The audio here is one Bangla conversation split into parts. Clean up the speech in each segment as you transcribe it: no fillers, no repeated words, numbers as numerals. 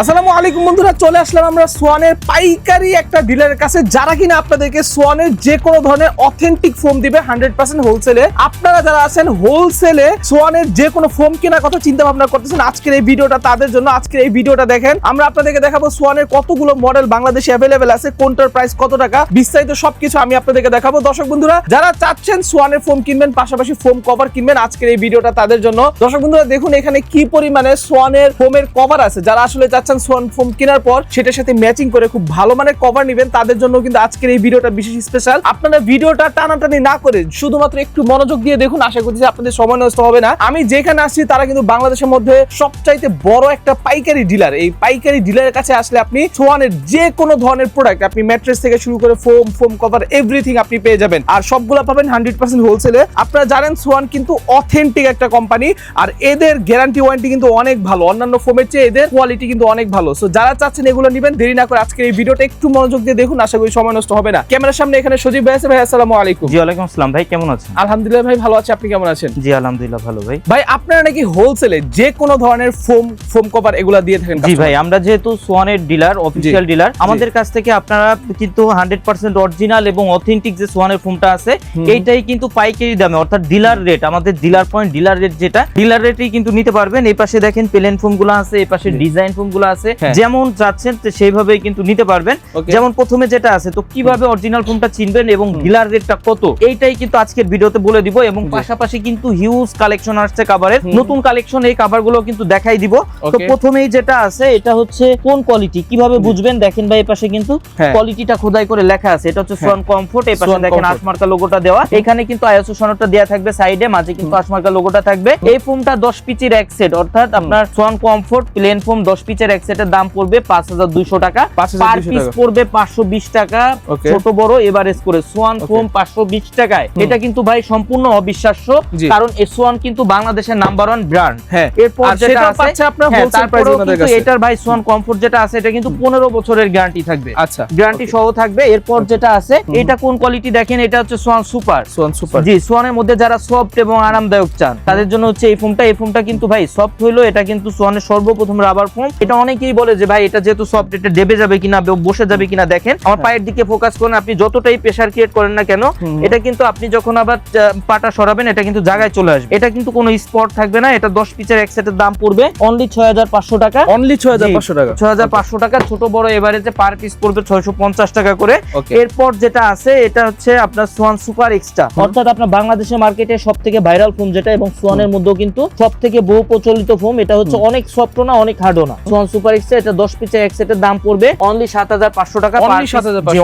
আসসালামু আলাইকুম বন্ধুরা, চলে আসলাম আমরা সোয়ানের পাইকারি একটা ডিলারের কাছে যারা কিনা আপনাদেরকে সোয়ানের যে কোনো ধরনের অথেন্টিক ফোম দিবে 100% হোলসেলে। আপনারা যারা আছেন হোলসেলে সোয়ানের যে কোনো ফোম কেনার কথা চিন্তা ভাবনা করতেছেন, আজকের এই ভিডিওটা তাদের জন্য। আজকের এই ভিডিওটা দেখেন, আমরা আপনাদেরকে দেখাবো সোয়ানের কতগুলো মডেল বাংলাদেশে অ্যাভেলেবেল আছে, কোনটার প্রাইস কত টাকা, বিস্তারিত সবকিছু আমি আপনাদেরকে দেখাবো। দর্শক বন্ধুরা যারা চাচ্ছেন সোয়ানের ফোম কিনবেন, পাশাপাশি ফোম কভার কিনবেন, আজকের এই ভিডিওটা তাদের জন্য। দর্শক বন্ধুরা দেখুন এখানে কি পরিমাণে সোয়ানের ফোমের কভার আছে। যারা আসলে সোয়ান ফোম কেনার পর সেটার সাথে ম্যাচিং করে খুব ভালো মানের কভার নেবেন, তাদের জন্য কিন্তু আজকের এই ভিডিওটা বিশেষ স্পেশাল। আপনারা ভিডিওটা টানাটানি না করে শুধুমাত্র একটু মনোযোগ দিয়ে দেখুন, আশা করছি আপনাদের সময় নষ্ট হবে না। আমি যেখানে আসছি তারা কিন্তু বাংলাদেশের মধ্যে সবচাইতে বড় একটা পাইকারি ডিলার। এই পাইকারি ডিলারের কাছে আসলে আপনি সোয়ানের যে কোনো ধরনের প্রোডাক্ট, আপনি ম্যাট্রেস থেকে শুরু করে ফোম কভার এভরিথিং আপনি পেয়ে যাবেন, আর সবগুলো পাবেন 100% হোলসেলে। আপনারা জানেন সোয়ান কিন্তু অথেন্টিক একটা কোম্পানি, আর এদের গ্যারান্টি ওয়ারেন্টি কিন্তু অনেক ভালো, অন্যান্য ফোমের চেয়ে এদের কোয়ালিটি কিন্তু অনেক ভালো। সো যারা চাচ্ছেন এগুলো নেবেন, দেরি না করে আজকের এই ভিডিওটা একটু মনোযোগ দিয়ে দেখুন, আশা করি সময় নষ্ট হবে না। ক্যামেরার সামনে এখানে সজীব ভাই আছে। ভাই আসসালামু আলাইকুম। জি ওয়ালাইকুম আসসালাম। ভাই কেমন আছেন? আলহামদুলিল্লাহ ভাই ভালো আছি, আপনি কেমন আছেন? জি আলহামদুলিল্লাহ ভালো ভাই। ভাই আপনারা নাকি হোলসেলে যে কোনো ধরনের ফোম কভার এগুলা দিয়ে থাকেন? জি ভাই, আমরা যেহেতু সোয়ানের ডিলার, অফিশিয়াল ডিলার, আমাদের কাছ থেকে আপনারা কিন্তু 100% অরিজিনাল এবং অথেন্টিক যে সোয়ানের ফোমটা আছে এইটাই কিন্তু পাইকারি দামে, অর্থাৎ ডিলার রেট, আমাদের ডিলার পয়েন্ট ডিলার রেট যেটা, ডিলার রেটেই কিন্তু নিতে পারবেন। এই পাশে দেখেন প্লেন ফোম গুলো আছে, এই পাশে ডিজাইন ফোম গুলো আছে, যেমন চাচ্ছেন সেইভাবেই কিন্তু নিতে পারবেন। যেমন প্রথমে যেটা আছে, তো কিভাবে অরিজিনাল ফোমটা চিনবেন এবং ডিলার রেটটা কত, এইটাই কিন্তু আজকের ভিডিওতে বলে দিব। এবং পাশাপাশি কিন্তু হিউজ কালেকশন আসছে কাভারের, নতুন কালেকশন, এই কাভার গুলো কিন্তু দেখাই দিব। তো প্রথমেই যেটা আছে এটা হচ্ছে কোন কোয়ালিটি, কিভাবে বুঝবেন দেখেন ভাই, এই পাশে কিন্তু কোয়ালিটিটা খোদাই করে লেখা আছে। এটা হচ্ছে সোয়ান কমফোর্ট, এই পাশে দেখেন আশমার্কা লোগোটা দেওয়া, এখানে কিন্তু আইএসও সনদটা দেয়া থাকবে সাইডে, মাঝে কিন্তু আশমার্কা লোগোটা থাকবে। এই ফোমটা 10 পিচের এক সেট, অর্থাৎ আপনার সোয়ান কমফোর্ট প্লেন ফোম 10 পিচের এক সেটের দাম পড়বে 5200 টাকা, পার পিস পড়বে 520 টাকা, ছোট বড় এভারেজ করে সোয়ান ফোম 520 টাকায়। এটা কিন্তু ভাই সম্পূর্ণ অবিশ্বাস্য, কারণ এই সোয়ান কিন্তু বাংলাদেশের নাম্বার 1 ব্র্যান্ড। এরপর যেটা আছে আপনার হোলসেল প্রাইসে আমাদের কাছে, এটার ভাই সোয়ান কমফোর্ট যেটা আছে এটা কিন্তু 15 বছরের গ্যারান্টি থাকবে। আচ্ছা, গ্যারান্টি সহ থাকবে। এরপর যেটা আছে এটা কোন কোয়ালিটি দেখেন, এটা হচ্ছে সোয়ান সুপার। জি, সোয়ানের মধ্যে যারা সফট এবং আরামদায়ক চান তাদের জন্য হচ্ছে এই ফোমটা। এই ফোমটা কিন্তু ভাই সফট হইলো, এটা কিন্তু সোয়ানের সর্বপ্রথম রাবার ফোম। এটা অনেকেই বলে যে ভাই এটা যেহেতু সফট এটা দেবে যাবে কিনা, বসে যাবে কিনা। দেখেন আমার পায়ের দিকে ফোকাস করেন, আপনি যতটাই প্রেসার ক্রিয়েট করেন না কেন, এটা কিন্তু আপনি যখন আবার পাটা সরাবেন এটা কিন্তু জায়গায় চলে আসবে। এটা কিন্তু কোনো স্পট থাকবে না। এটা 10 পিচের এক সেটের দাম পড়বে অনলি 6500 টাকা, অনলি 6500 টাকা, 6500 টাকা। ছোট বড় এভারেজে পার পিস পড়বে 650 টাকা করে। এরপর যেটা আছে এটা হচ্ছে আপনার সোয়ান সুপার এক্সট্রা, অর্থাৎ আপনার বাংলাদেশের মার্কেটে সবথেকে ভাইরাল ফোম যেটা, এবং সোয়ানের মধ্যেও কিন্তু সবথেকে বহু প্রচলিত ফোম। এটা হচ্ছে অনেক সফট না অনেক হার্ডও না, সোয়ান সুপার এক্সট্রা। এটা 10 পিচের এক সেটের দাম পড়বে অনলি 7500 টাকা,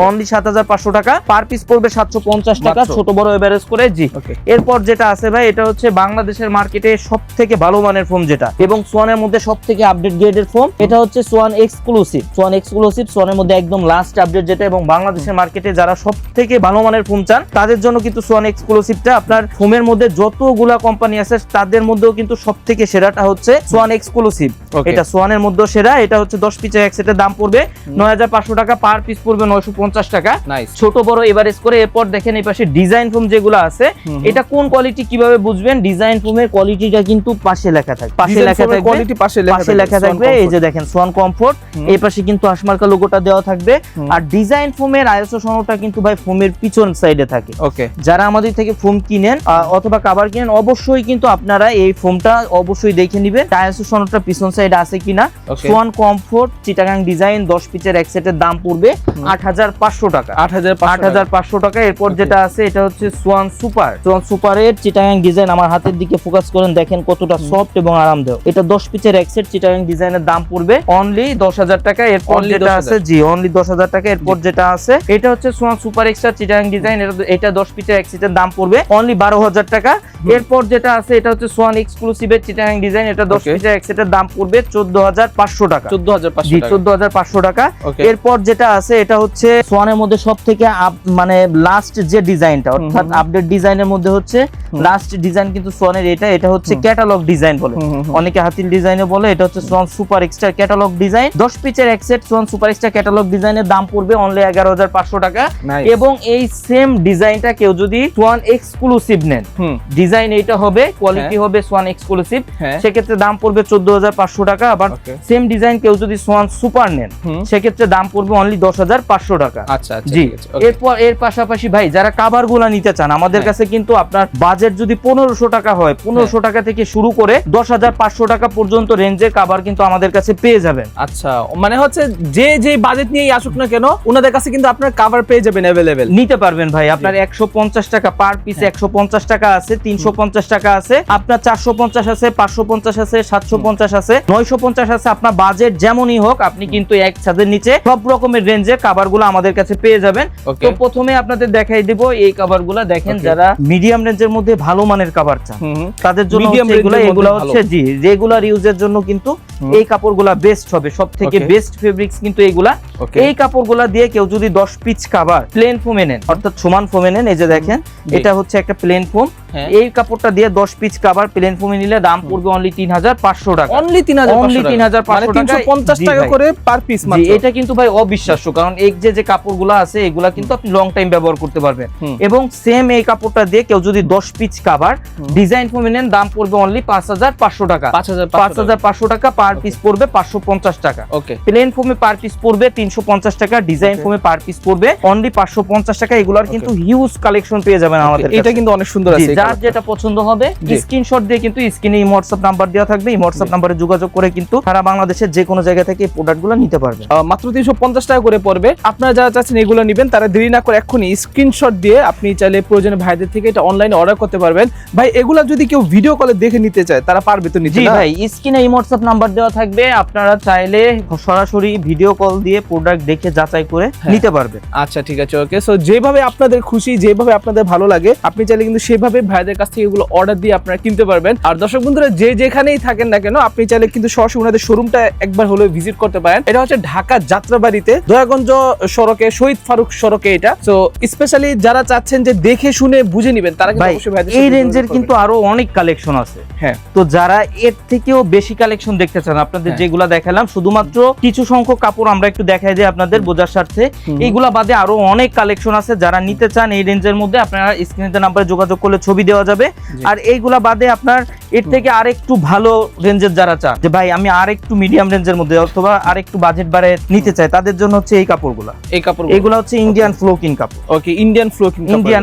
অনলি 7500 টাকা, পার পিস পড়বে 750 টাকা, ছোট বড় এভারেজ করে। জি, এরপর যেটা আছে ভাই এটা হচ্ছে বাংলাদেশের মার্কেটে সবথেকে ভালো মানের ফোম যেটা, এবং সোয়ানের মধ্যে সবথেকে আপডেট গ্রেডের ফোম। এটা হচ্ছে সোয়ান এক্সক্লুসিভ। সোয়ান এক্সক্লুসিভ সোয়ানের মধ্যে একদম লাস্ট আপডেট যেটা, এবং বাংলাদেশের মার্কেটে যারা সবথেকে ভালো মানের ফোম চান তাদের জন্য কিন্তু সোয়ান এক্সক্লুসিভটা। আপনার ফোমের মধ্যে যতগুলা কোম্পানি আছে তাদের মধ্যেও কিন্তু সবথেকে সেরাটা হচ্ছে সোয়ান এক্সক্লুসিভ। এটা সোয়ানের মধ্যে সেরা। এটা হচ্ছে 10 পিচের এক সেটের দাম পড়বে 9500 টাকা, পার পিস পড়বে 950 টাকা, ছোট বড় এভারেজ করে। এরপর দেখেন এই পাশে ডিজাইন ফোম যেগুলো আছে, এটা কোন কোয়ালিটি কিভাবে বুঝবেন, ডিজাইন ফোমের কোয়ালিটিটা কিন্তু পাশে লেখা থাকবে, পাশে লেখা থাকবে, কোয়ালিটি পাশে লেখা থাকবে। এই যে দেখেন সোয়ান কমফোর্ট, এই পাশে কিন্তু আশমার্কা লোগোটা দেওয়া থাকবে। আর ডিজাইন ফোমের আইএসও সনদটা কিন্তু ভাই ফোমের পিছন সাইডে থাকে। যারা আমাদের থেকে ফোম কিনেন অথবা কভার কিনেন, অবশ্যই কিন্তু আপনারা এই ফোমটা অবশ্যই দেখে নেবেন আইএসও সনদটা পিছন সাইডে আছে কিনা। সোয়ান কমফোর্ট চিটাগাং ডিজাইন 10 পিচের এক সেটের দাম পড়বে 8500 টাকা, 8500 টাকা। এরপর যেটা আছে এটা হচ্ছে সোয়ান সুপার। সোয়ান সুপারের চিটাগাং ডিজাইন, আমার হাতের দিকে ফোকাস করেন, দেখেন কতটা সফট এবং আরামদায়ক। এটা 10 পিচের এক সেট চিটাগাং ডিজাইনের দাম পড়বে অনলি 10000 টাকা। এরপর যেটা আছে, জি অনলি 10000 টাকা। এরপর যেটা আছে এটা হচ্ছে Schwann super extra Chittagong design, এটা 10 পিচের এক সেটের দাম পড়বে অনলি 12000 টাকা। এরপর যেটা আছে এটা হচ্ছে সোয়ান এক্সক্লুসিভের চিটাগাং ডিজাইন, এটা 10 পিচের এক সেটের দাম পড়বে 14500 টাকা, 14500 টাকা। এরপর যেটা আছে এটা হচ্ছে সোয়ানের মধ্যে সবথেকে মানে লাস্ট যে ডিজাইনটা, অর্থাৎ আপডেট ডিজাইনের মধ্যে হচ্ছে লাস্ট ডিজাইন কিন্তু সোয়ানের এটা হচ্ছে ক্যাটালগ ডিজাইন বলে, অনেকে হাতিল ডিজাইনে বলে। এটা হচ্ছে Schwann super extra catalogue design, 10 পিচের এক set Schwann super extra catalogue ডিজাইনের দাম পড়বে অনলি 11500 টাকা। এবং এই সেম ডিজাইনটা কেউ যদি সোয়ান এক্সক্লুসিভ নেন, ডিজাইন এইটা হবে, কোয়ালিটি হবে সোয়ান এক্সক্লুসিভ, সেক্ষেত্রে দাম পড়বে 14500 টাকা। আবার সেম সেম ডিজাইন কেউ যদি সোয়ান সুপার নেন সেক্ষেত্রে দাম পড়বে অনলি 10,500 টাকা। আচ্ছা আচ্ছা, জি। ঠিক আছে, okay। এরপর এর পাশাপাশি ভাই যারা কাভার গুলা নিতে চান আমাদের কাছে কিন্তু আপনার বাজেট যদি 1500 টাকা হয় 1500 টাকা থেকে শুরু করে 10,500 টাকা পর্যন্ত রেঞ্জের কাভার কিন্তু আমাদের কাছে পেয়ে যাবেন। আচ্ছা, মানে হচ্ছে যে বাজেট নিয়েই আসুক না কেন ওনাদের কাছে কিন্তু আপনার কাভার পেয়ে যাবেন अवेलेबल, নিতে পারবেন ভাই। আপনার 150 টাকা পার পিস, 150 টাকা আছে, 350 টাকা আছে, আপনার 450 আছে, 550 আছে, 750 আছে, 950 আছে। আপনার বাজেট যেমনই হোক আপনি কিন্তু এক ছাদের নিচে সব রকমের রেঞ্জের কাভারগুলো আমাদের কাছে পেয়ে যাবেন। তো প্রথমে আপনাদের দেখাই দিব এই কাভারগুলো। দেখেন যারা মিডিয়াম রেঞ্জের মধ্যে ভালো মানের কাভার চান তাদের জন্য এগুলো হচ্ছে জি রেগুলার ইউজের জন্য কিন্তু এই কাপড়গুলা বেস্ট হবে, সব থেকে বেস্ট ফেব্রিক্স কিন্তু এইগুলা। এই কাপড়গুলা দিয়ে কেউ যদি 10 পিস কাভার প্লেন ফোমে নেন অর্থাৎ সমান ফোমে নেন, এই যে দেখেন এটা হচ্ছে একটা প্লেন ফোম, এই কাপড়টা দিয়ে 10 পিস কাভার প্লেন ফোমে নিলে দাম পড়বে অনলি 3,500 টাকা। অনলি 3,500 টাকা, 350 টাকা করে পার পিস মাত্র। এটা কিন্তু ভাই অবিশ্বাস্য, কারণ এই যে কাপড়গুলো আছে এগুলা কিন্তু আপনি লং টাইম ব্যবহার করতে পারবেন। এবং সেম এই কাপড়টা দিয়ে কেউ যদি 10 পিস কাভার ডিজাইন ফোমে নেন দাম পড়বে অনলি 5,500 টাকা। 5,500 টাকা পার পিস পড়বে 550 টাকা। প্লেন ফোমে পার পিস পড়বে 350 টাকা, ডিজাইন ফোমে পার পিস পড়বে অনলি 550 টাকা। এগুলার কিন্তু হিউজ কালেকশন পেয়ে যাবেন আমাদের কাছে। এটা কিন্তু অনেক সুন্দর আছে। যার যেটা পছন্দ হবে স্ক্রিনশট দিয়ে কিন্তু স্ক্রিনে হোয়াটসঅ্যাপ নাম্বার দেওয়া থাকবে, এই হোয়াটসঅ্যাপ নাম্বারে যোগাযোগ করে কিন্তু সারা বাংলাদেশের যে কোনো জায়গা থেকে এই প্রোডাক্টগুলো নিতে পারবেন। মাত্র 350 টাকা করে পড়বে। আপনারা যারা চাচ্ছেন এগুলো নেবেন তারা দেরি না করে এক্ষুনি স্ক্রিনশট দিয়ে আপনি চাইলে প্রয়োজনে ভাইদের থেকে এটা অনলাইনে অর্ডার করতে পারবেন। ভাই এগুলা যদি কেউ ভিডিও কলে দেখে নিতে চায় তারা পারবে তো নিতে? জি ভাই, স্ক্রিনে হোয়াটসঅ্যাপ নাম্বার দেওয়া থাকবে, আপনারা চাইলে সরাসরি ভিডিও কল দিয়ে প্রোডাক্ট দেখে যাচাই করে নিতে পারবেন। আচ্ছা ঠিক আছে, ওকে। সো যেভাবে আপনাদের খুশি, যেভাবে আপনাদের ভালো লাগে আপনি চাইলে কিন্তু সেভাবে ভাইদের কাছ থেকে এগুলো অর্ডার দিয়ে আপনারা কিনতে পারবেন। আর দর্শক বন্ধুরা যে যেখানেই থাকেন না কেন আপনি চাইলে কিন্তু সরাসরি ওনাদের শোরুমটা একবার হলেও ভিজিট করতে পারেন। এটা হচ্ছে ঢাকা যাত্রাবাড়িতে দয়াগঞ্জ সড়কে, শহীদ ফারুক সড়কে এটা। সো স্পেশালি যারা চাচ্ছেন যে দেখে শুনে বুঝে নেবেন তারা কিন্তু অবশ্যই ভাইদের এই রেঞ্জের কিন্তু আরো অনেক কালেকশন আছে। হ্যাঁ, তো যারা এর থেকেও বেশি কালেকশন দেখতে চান আপনাদের যেগুলা দেখালাম শুধুমাত্র কিছু সংখ্যক কাপড় আমরা একটু দেখাই দিই আপনাদের বোঝার স্বার্থে। এইগুলা বাদে আরো অনেক কালেকশন আছে, যারা নিতে চান এই রেঞ্জের মধ্যে আপনারা স্ক্রিনে নাম্বারে যোগাযোগ করলে ছবি দেওয়া যাবে। আর এইগুলা বাদে আপনার এর থেকে আরেকটু ভালো রেঞ্জের যারা চান যে ভাই আমি আরেকটু মিডিয়াম রেঞ্জের মধ্যে অথবা আরেকটু বাজেট বাড়ে নিতে চাই তাদের জন্য হচ্ছে এই কাপড়গুলা। এই কাপড় এগুলা হচ্ছে ইন্ডিয়ান ফ্লোকিন কাপড়। ওকে, ইন্ডিয়ান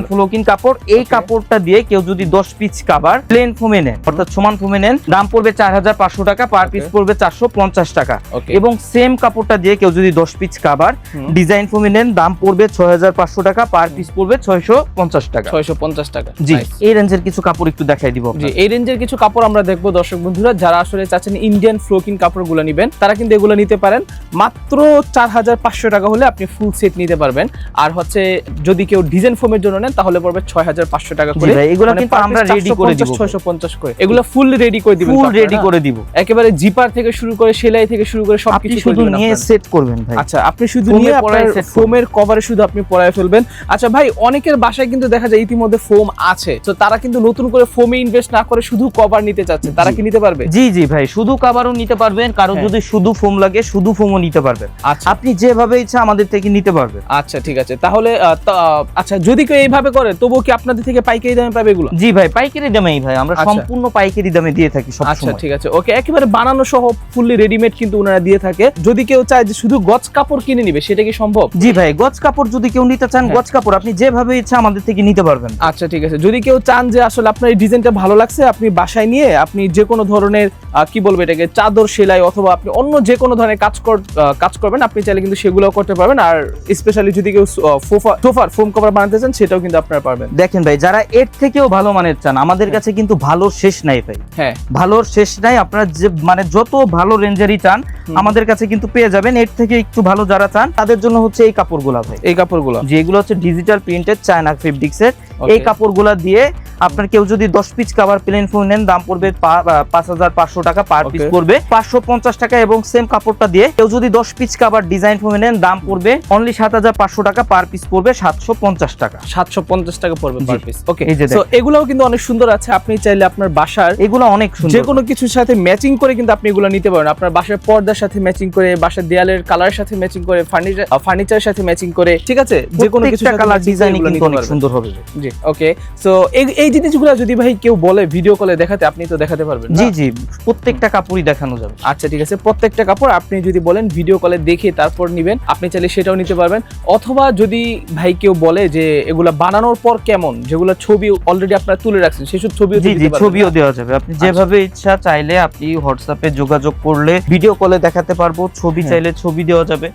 ফ্লোকিন কাপড়। এই কাপড়টা দিয়ে কেউ যদি 10 পিস কাভার প্লেন ফোমে নেন অর্থাৎ সমান ফোমে নেন দাম পড়বে 4,500 টাকা, পার পিস পড়বে 450 টাকা। এবং সেম কাপড়টা দিয়ে কেউ যদি 10 পিস কাভার ডিজাইন ফোমে নেন দাম পড়বে 6,500 টাকা, পার পিস পড়বে 650 টাকা। 650 টাকা। জি, এই রেঞ্জের কিছু কাপড় একটু দেখাই দিব। জি, এই রেঞ্জের কিছু কাপড় আমরা দেখবো দর্শক বন্ধুরা। যারা আসলে চাচ্ছেন ইন্ডিয়ান ফ্লোকিন কাপড়গুলো নেবেন তারা কিন্তু এগুলো নিতে পারেন। মাত্র 4,500 টাকা হলে আপনি ফুল সেট নিতে পারবেন। আর হচ্ছে যদি কেউ ডিজাইন ফোমের জন্য নেন তাহলে পড়বে 6,500 টাকা করে। এগুলো কিন্তু আমরা রেডি করে দিব, 650 করে। এগুলো ফুল রেডি করে দিবেন, ফুল রেডি করে দিব। একেবারে জিপার থেকে শুরু করে সেলাই থেকে শুরু করে সবকিছু শুধু নিয়ে সেট করবেন ভাই। আচ্ছা, আপনি শুধু নিয়ে আপনার ফোমের কভারে শুধু আপনি পরায় ফেলবেন। আচ্ছা ভাই, অনেকের বাসায় কিন্তু দেখা যায় ইতিমধ্যে ফোম আছে, তো তারা কিন্তু নতুন করে ফোমে ইনভেস্ট না করে শুধু কভার নিতে চাচ্ছে, তারা কি নিতে পারবে? জি জি ভাই, শুধু কভারও নিতে পারবেন, কারো যদি শুধু ফোম লাগে শুধু ফোমও নিতে পারবেন। আচ্ছা, আপনি যেভাবে ইচ্ছা আমাদের থেকে নিতে পারবেন। আচ্ছা ঠিক আছে, তাহলে আচ্ছা যদি কেউ এইভাবে করে তবুও কি আপনাদের থেকে পাইকারি দামে পাবে এগুলো? জি ভাই, পাইকারি দামেই ভাই, আমরা সম্পূর্ণ পাইকারি দামে দিয়ে থাকি সব সময়। আচ্ছা ঠিক আছে, ওকে। একেবারে বানানো সহ ফুললি রেডিমেড কিন্তু ওনারা দিয়ে থাকে। যদি কেউ চায় যে শুধু গজ কাপড় কিনে নিবে সেটা কি সম্ভব? জি ভাই, গজ কাপড় যদি কেউ নিতে চান গজ কাপড় আপনি যেভাবে ইচ্ছা আমাদের থেকে নিতে পারবেন। আচ্ছা ঠিক আছে, যদি কেউ চান যে আসলে আপনার এই ডিজাইনটা ভালো লাগছে আপনি বাসায় নিয়ে আপনি যে কোনো ধরনের কি বলবো এটাকে চাদর সেলাই অথবা আপনি অন্য যে কোনো ধরনের কাজ করবেন আপনি চাইলে কিন্তু সেগুলোও করতে পারবেন। আর স্পেশালি যদি কেউ সোফার ফোম কভার বানাতে চান সেটাও কিন্তু আপনারা পারবেন। দেখেন ভাই, যারা এর থেকেও ভালো মানের চান আমাদের কাছে কিন্তু ভালোর শেষ নাই ভাই। হ্যাঁ, ভালোর শেষ নাই। আপনারা যে মানে যত ভালো রেঞ্জেরই চান আমাদের কাছে কিন্তু পেয়ে যাবেন। এর থেকে একটু ভালো যারা চান তাদের জন্য হচ্ছে এই কাপড়গুলো ভাই। এই কাপড়গুলো যেগুলো হচ্ছে ডিজিটাল প্রিন্টেড চায়না ফেব্রিক্সের। এই কাপড়গুলো দিয়ে আপনার কেউ যদি 10 পিস কভার প্লেন ফোম নেন দাম পড়বে 5,500 টাকা, পার পিস পড়বে 550 টাকা। এবং সেম কাপড়টা দিয়ে কেউ যদি 10 পিস কভার ডিজাইন ফোম নেন দাম পড়বে অনলি 7,500 টাকা, পার পিস পড়বে 750 টাকা। 750 টাকা পড়বে পার পিস। ওকে, এই যে সো এগুলাও কিন্তু অনেক সুন্দর আছে। আপনি চাইলে আপনার বাসার এগুলো অনেক সুন্দর যে কোনো কিছুর সাথে ম্যাচিং করে কিন্তু আপনি এগুলো নিতে পারেন। আপনার বাসার পর্দার সাথে ম্যাচিং করে, বাসার দেয়ালের কালারের সাথে ম্যাচিং করে, ফার্নিচারের সাথে ম্যাচিং করে, ঠিক আছে, যে কোনো কিছুর সাথে কালার ডিজাইনিং কিন্তু অনেক সুন্দর হবে। জি, ওকে। সো এই জিনিসগুলো যদি ভাই কেউ বলে ভিডিও কলে দেখাতে, আপনি তো দেখাতে পারবেন না? জি জি, প্রত্যেকটা কাপড়ই দেখানো যাবে। আচ্ছা ঠিক আছে, প্রত্যেকটা কাপড় আপনি যদি বলেন ভিডিও কলে দেখে তারপর নিবেন, আপনি চাইলে সেটাও নিতে পারবেন। অথবা যদি ভাই কেউ বলে যে এগুলা বানানোর পর কেমন, যেগুলো ছবি অলরেডি আপনারা তুলে রাখছেন সেসব ছবিও জি জি, দিতে পারবেন ছবিও না? দেওয়া যাবে। আপনি যেভাবে ইচ্ছা চাইলে আপনি হোয়াটসঅ্যাপে যোগাযোগ করলে ভিডিও কলে দেখাতে পারবো, ছবি হ্যাঁ। চাইলে ছবি দেওয়া যাবে।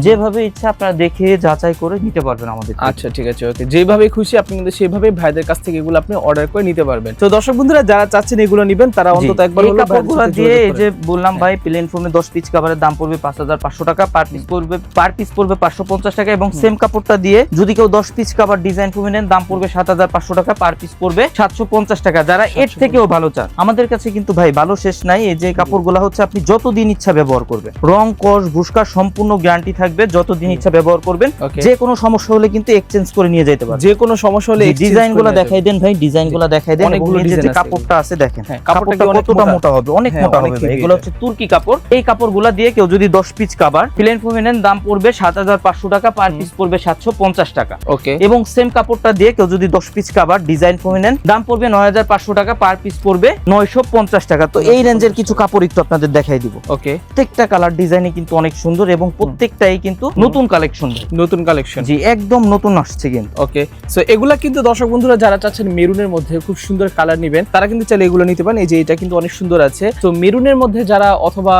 যেভাবে ইচ্ছা আপনারা দেখে যাচাই করে নিতে পারবেন আমাদের থেকে। আচ্ছা ঠিক আছে, ওকে, যেভাবে খুশি আপনি কিন্তু সেভাবে ভাইদের কাছ থেকে এগুলো আপনি অর্ডার করে নিতে পারবেন। তো দর্শক বন্ধুরা যারা চাচ্ছেন এগুলো নেবেন তারা জি, অন্তত একবার এই হলো ভাইদের কাপড়গুলো সাথে দিয়ে যোগাযোগ এই যে করেন। বললাম ভাই, প্লেন ফোমে 10 পিস কাভারের দাম পড়বে 5500 টাকা, পার পিস পড়বে 550 টাকা। এবং সেম কাপড়টা দিয়ে যদি কেউ 10 পিস কাভার ডিজাইন ফোমে নেন দাম পড়বে 7500 টাকা, পার পিস পড়বে 750 টাকা। যারা এর থেকেও ভালো চান, আমাদের কাছে কিন্তু ভাই ভালো শেষ নাই। এই যে কাপড়গুলো হচ্ছে আপনি যতদিন ইচ্ছা ব্যবহার করবেন, রং কস ভুসকা সম্পূর্ণ গ্যারান্টি থাকবে, যতদিন ইচ্ছা ব্যবহার করবেন। Okay. যে কোনো সমস্যা হলে কিন্তু এক্সচেঞ্জ করে নিয়ে যেতে পারবেন। যে কোনো সমস্যা হলে ডিজাইনগুলো দেখাই দেন ভাই, ডিজাইনগুলো দেখাই দেন। অনেকগুলো এবং এই যে ডিজাইন আছে কাপড়টা আছে দেখেন, হ্যাঁ, কাপড়টা কাপড়টা কি অনেক কতটা মোটা? মোটা হবে, অনেক হ্যাঁ, মোটা অনেক হবে। heavy এগুলো এটা। হচ্ছে তুর্কি কাপড়। এই কাপড়গুলো দিয়ে কেউ যদি 10 পিস কাভার প্লেন ফোমে নেন দাম পড়বে 7500 টাকা, পার পিস পড়বে 750 টাকা। ওকে, এবং সেম কাপড়টা দিয়ে কেউ যদি 10 পিস কাভার ডিজাইন ফোমে নেন দাম পড়বে 9500 টাকা, পার পিস পড়বে 950 টাকা। তো এই রেঞ্জের কিছু কাপড় একটু আপনাদের দেখাই দিব। ওকে, প্রত্যেকটা কালার ডিজাইনই কিন্তু অনেক সুন্দর এবং প্রত্যেকটাই কিন্তু নতুন কালেকশন। নতুন কালেকশন। জি, একদম নতুন আসছে কিন্তু। ওকে, সো এগুলা কিন্তু দর্শক বন্ধুরা যারা চাচ্ছেন মেরুনের মধ্যে খুব সুন্দর কালার নেবেন তারা কিন্তু চাইলে এগুলো নিতে পারেন। এই যে এটা কিন্তু অনেক সুন্দর আছে। তো মেরুনের মধ্যে যারা অথবা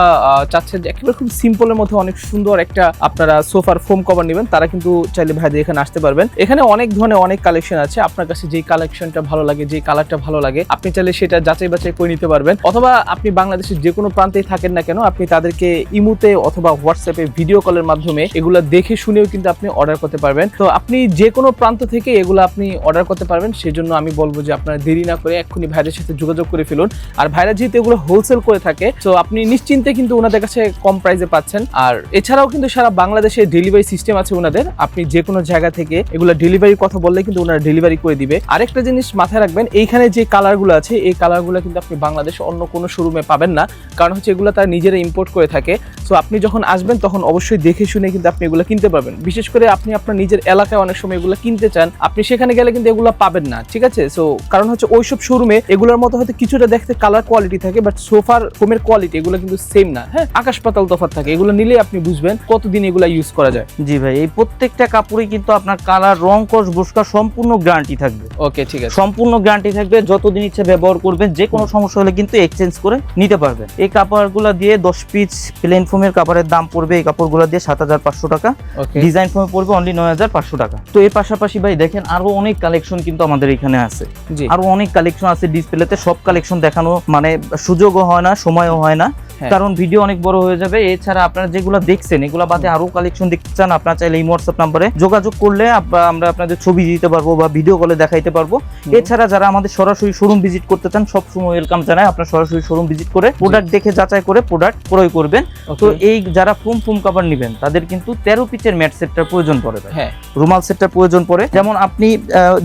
চাচ্ছেন যে একেবারে খুব সিম্পলের মধ্যে অনেক সুন্দর একটা আপনারা সোফার ফোম কভার নেবেন, তারা কিন্তু চাইলে ভাইদের এখানে আসতে পারবেন। এখানে অনেক ধরনের অনেক কালেকশন আছে, আপনার কাছে যেই কালেকশনটা ভালো লাগে, যেই কালারটা ভালো লাগে আপনি চাইলে সেটা যাচাই বাছাই করে নিতে পারবেন। অথবা আপনি বাংলাদেশের যে কোনো প্রান্তেই থাকেন না কেন, আপনি তাদেরকে ইমুতে অথবা হোয়াটসঅ্যাপে ভিডিও কলের মাধ্যমে এগুলা দেখে শুনেও কিন্তু আপনি অর্ডার করতে পারবেন। তো আপনি যে কোনো প্রান্ত থেকে এগুলো আপনি অর্ডার করতে পারবেন। সেজন্য আমি বলবো যে আপনারা দেরি না করে এক্ষুনি ভাইদের সাথে যোগাযোগ করে ফেলুন। আর ভাইরা যেহেতু এগুলো হোলসেল করে থাকে, তো আপনি নিশ্চিন্তে কিন্তু ওনাদের কাছে কম প্রাইসে পাচ্ছেন। আর এছাড়াও কিন্তু সারা বাংলাদেশে ডেলিভারি সিস্টেম আছে ওনাদের। আপনি যে কোনো জায়গা থেকে এগুলো ডেলিভারির কথা বললে কিন্তু ওনারা ডেলিভারি করে দিবে। আরেকটা জিনিস মাথায় রাখবেন, এইখানে যে কালারগুলো আছে এই কালারগুলো কিন্তু আপনি বাংলাদেশে অন্য কোনো শোরুমে পাবেন না, কারণ হচ্ছে এগুলো তারা নিজেরা ইম্পোর্ট করে থাকে। সো আপনি যখন আসবেন তখন অবশ্যই দেখে শুনে কিন্তু আপনি এগুলো কিনতে পারবেন। বিশেষ করে আপনি আপনার নিজের এলাকায় অনেক সময় এগুলো কিনতে চান, আপনি সেখানে গেলে কিন্তু এগুলো পাবেন না, ঠিক আছে? সো কারণ হচ্ছে ওইসব শোরুমে এগুলোর মতো হয়তো কিছুটা দেখতে কালার কোয়ালিটি থাকে, বাট সোফার ফোমের কোয়ালিটি এগুলো কিন্তু সেম না। হ্যাঁ, আকাশ পাতাল তফাৎ থাকে। এগুলো নিলে আপনি বুঝবেন কতদিন এগুলো ইউজ করা যায়। জি ভাই, এই প্রত্যেকটা কাপড়ে কিন্তু আপনার কালার রং কস ভুসকা সম্পূর্ণ গ্যারান্টি থাকবে। ওকে ঠিক আছে, সম্পূর্ণ গ্যারান্টি থাকবে, যতদিন ইচ্ছে ব্যবহার করবেন। যে কোনো সমস্যা হলে কিন্তু এক্সচেঞ্জ করে নিতে পারবেন। এই কাপড়গুলো দিয়ে 10 পিস প্লেন ফোমের কাপড়ের দাম পড়বে এই কাপড়গুলো দিয়ে 7500 টাকা, ওকে, ডিজাইন ফোমে পড়বে অনলি 9500 টাকা। তো এর পাশাপাশি ভাই দেখেন আরো অনেক কালেকশন কিন্তু আমাদের এখানে আছে। জি, আরো অনেক কালেকশন আছে ডিসপ্লেতে, সব কালেকশন দেখানো মানে সুযোগও হয় না, সময়ও হয় না, হ্যাঁ। কারণ ভিডিও অনেক বড় হয়ে যাবে। এছাড়া আপনারা যেগুলো দেখছেন এগুলো বাদে আরো কালেকশন দেখতে চান, আপনারা চাইলে এই হোয়াটসঅ্যাপ নাম্বারে যোগাযোগ করলে আমরা আপনাদের ছবি দিতে পারবো বা ভিডিও কলে দেখাইতে পারবো। এছাড়া যারা আমাদের সরাসরি শোরুম ভিজিট করতে চান সব সময় ওয়েলকাম জানাই। আপনারা সরাসরি শোরুম ভিজিট করে প্রোডাক্ট দেখে যাচাই করে প্রোডাক্ট ক্রয় করবেন। তো এই যারা ফোম কাভার নেবেন তাদের কিন্তু 13 পিসের ম্যাট সেটটার প্রয়োজন পড়ে, হ্যাঁ, রুমাল সেটটার প্রয়োজন পড়ে। যেমন আপনি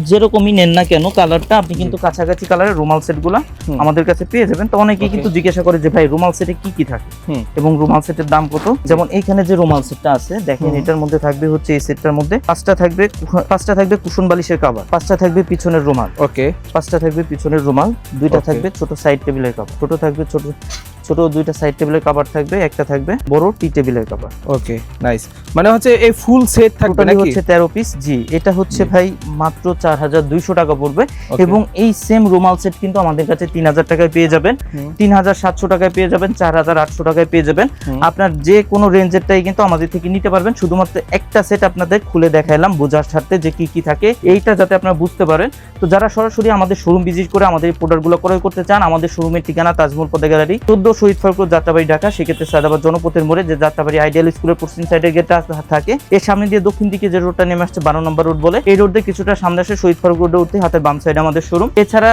যেরকমই নেন না কেন কালারটা, আপনি কিন্তু কাছাকাছি কালারের রুমাল সেটগুলো আমাদের কাছে পেয়ে যাবেন। তো অনেকেই কিন্তু জিজ্ঞাসা করে যে ভাই রুমাল সেটে কি কি থাকে এবং রুমাল সেটের দাম কত। যেমন এইখানে যে রুমাল সেটটা আছে দেখেন, এটার মধ্যে থাকবে হচ্ছে এই সেটটার মধ্যে পাঁচটা থাকবে কুশন বালিশের কভার, 5টা থাকবে পিছনের রুমাল, ওকে, 5টা থাকবে পিছনের রুমাল, 2টা Okay. থাকবে ছোট সাইড টেবিলের কভার, ছোট থাকবে ছোট 2টা সাইড টেবিলের কভার থাকবে, একটা থাকবে বড় টি টেবিলের কভার। ওকে, নাইস। মানে হচ্ছে এই ফুল সেট থাকবে টোটালি নাকি? হচ্ছে 13 পিস। জি, এটা হচ্ছে ভাই মাত্র 4200 টাকা পড়বে। Okay. এবং এই সেম রুমাল সেট কিন্তু আমাদের কাছে 3000 টাকায় পেয়ে যাবেন, 3700 টাকায় পেয়ে যাবেন, 4800 টাকায় পেয়ে যাবেন। আপনার যে কোনো রেঞ্জেরটাই কিন্তু আমাদের থেকে নিতে পারবেন। শুধুমাত্র একটা সেট আপনাদের খুলে দেখাইলাম বোঝার স্বার্থে যে কি কি থাকে, এইটা যাতে আপনারা বুঝতে পারেন। তো যারা সরাসরি আমাদের শোরুম ভিজিট করে আমাদের এই প্রোডাক্টগুলো ক্রয় করতে চান, আমাদের শোরুমের ঠিকানা তাজমহল পদ্মা গ্যালারি 14 শহীদ ফারুক যাত্রাবাড়ি ঢাকা। সেক্ষেত্রে সায়দাবাদ জনপথের মোড়ে যে যাত্রাবাড়ি আইডিয়াল স্কুলের পশ্চিম সাইডের গেটটা থাকে, এর সামনে দিয়ে দক্ষিণ দিকে যে রোডটা নেমে আসছে 12 নম্বর রোড বলে, এই রোড দিয়ে কিছুটা সামনে আসে শহীদ ফারুক রোডে উঠতে হাতের বাম সাইডে আমাদের শোরুম। এছাড়া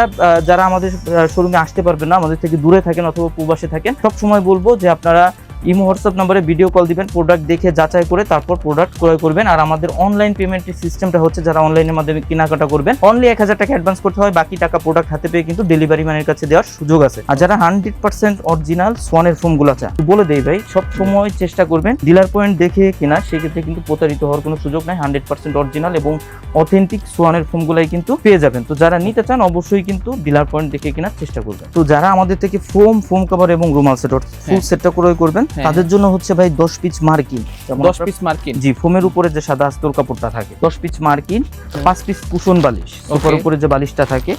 যারা আমাদের শোরুমে আসতে পারবেন না, আমাদের থেকে দূরে থাকেন অথবা প্রবাসে থাকেন, সব সময় বলবো যে আপনারা ইমো হোয়াটসঅ্যাপ নম্বরে ভিডিও কল দিবেন, প্রোডাক্ট দেখে যাচাই করে তারপর প্রোডাক্ট ক্রয় করবেন। আর আমাদের অনলাইন পেমেন্টের সিস্টেমটা হচ্ছে যারা অনলাইনের মাধ্যমে কেনাকাটা করবেন অনলি 1000 টাকা অ্যাডভান্স করতে হয়, বাকি টাকা প্রোডাক্ট হাতে পেয়ে কিন্তু ডেলিভারি ম্যানের কাছে দেওয়ার সুযোগ আছে। আর যারা 100% অরিজিনাল সোয়ানের ফোমগুলো চান, বলে দেই ভাই, সব সময় চেষ্টা করবেন ডিলার পয়েন্ট দেখে কেনা, সেক্ষেত্রে কিন্তু প্রতারিত হওয়ার কোনো সুযোগ নাই। 100% অরিজিনাল এবং অথেন্টিক সোয়ানের ফোমগুলাই কিন্তু পেয়ে যাবেন। তো যারা নিতে চান অবশ্যই কিন্তু ডিলার পয়েন্ট দেখে কেনার চেষ্টা করবেন। তো যারা আমাদের থেকে ফোম কভার এবং রুমাল সেট ফুল সেটটা ক্রয় করবেন তাদের জন্য হচ্ছে ভাই 10 পিস মার্কিন, 10 পিস মার্কিন, জি, ফোমের উপরে যে সাদা আস্তর কাপড়টা থাকে 10 পিস মার্কিন, 5 পিস কুশন বালিশ, সোফার উপরে যে বালিশটা থাকে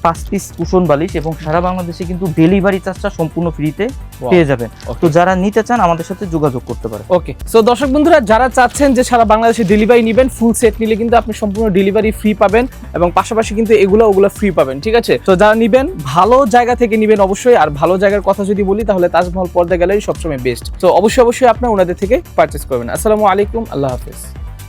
5 পিস কুশন বালিশ, এবং সারা বাংলাদেশে কিন্তু ডেলিভারি চার্জটা সম্পূর্ণ ফ্রিতে পেয়ে যাবেন। তো যারা নিতে চান আমাদের সাথে যোগাযোগ করতে পারেন। ওকে, সো দর্শক বন্ধুরা, যারা চাচ্ছেন যে সারা বাংলাদেশে ডেলিভারি নেবেন, ফুল সেট নিলে কিন্তু আপনি সম্পূর্ণ ডেলিভারি ফ্রি পাবেন এবং পাশাপাশি কিন্তু ওগুলো ফ্রি পাবেন, ঠিক আছে? তো যারা নিবেন ভালো জায়গা থেকে নিবেন অবশ্যই। আর ভালো জায়গার কথা যদি বলি তাহলে তাজমহল পর্দা গ্যালারি সবসময় বেস্ট। তো অবশ্যই আপনারা ওনাদের থেকে পারচেস করবেন। আসসালামু আলাইকুম, আল্লাহ হাফেজ।